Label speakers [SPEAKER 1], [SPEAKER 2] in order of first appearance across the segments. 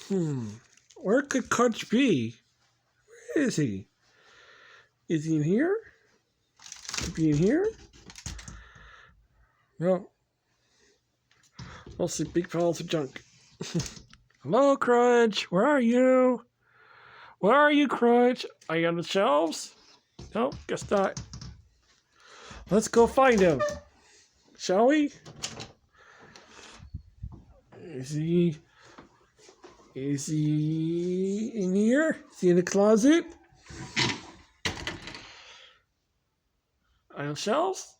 [SPEAKER 1] Where could Crunch be? Where is he? Is he in here? Could be in here? No. Mostly big piles of junk. Hello, Crunch. Where are you? Where are you, Crunch? Are you on the shelves? No, guess not. Let's go find him. Shall we? Is he in here? Is he in the closet? On shelves?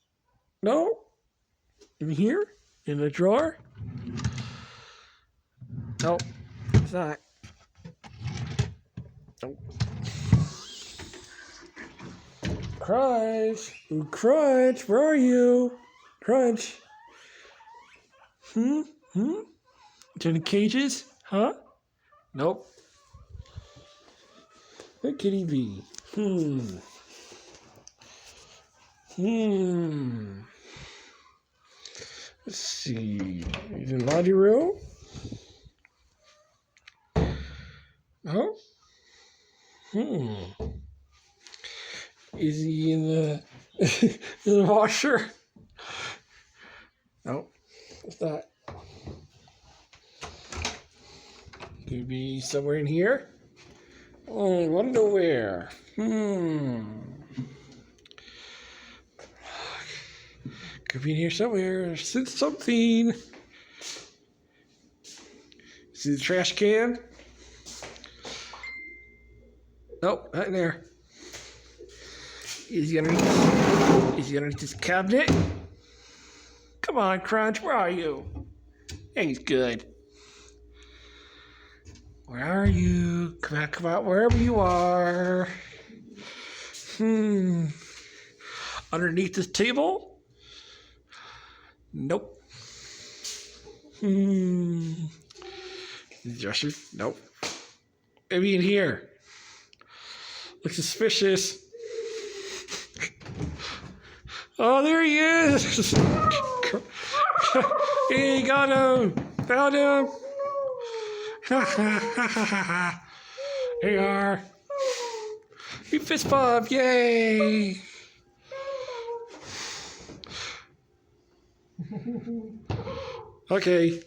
[SPEAKER 1] No? In here? In the drawer? Nope. It's not. Nope. Crunch! Ooh, Crunch! Where are you? Crunch! It's in the cages? Huh? Nope. Where could he be? Let's see. He's in the laundry room? No? Is he in the in the washer? Nope. What's that? Could be somewhere in here. Oh, wonder where. Could be in here somewhere. Since something. See the trash can? Nope, not in there. Is he underneath this cabinet? Come on, Crunch, where are you? Hey, he's good. Where are you? Come out, wherever you are. Underneath this table? Nope. Dresser? Nope. Maybe in here. Looks suspicious. Oh, there he is! Hey, got him! Found him! There you are. You fist bump, yay! Okay.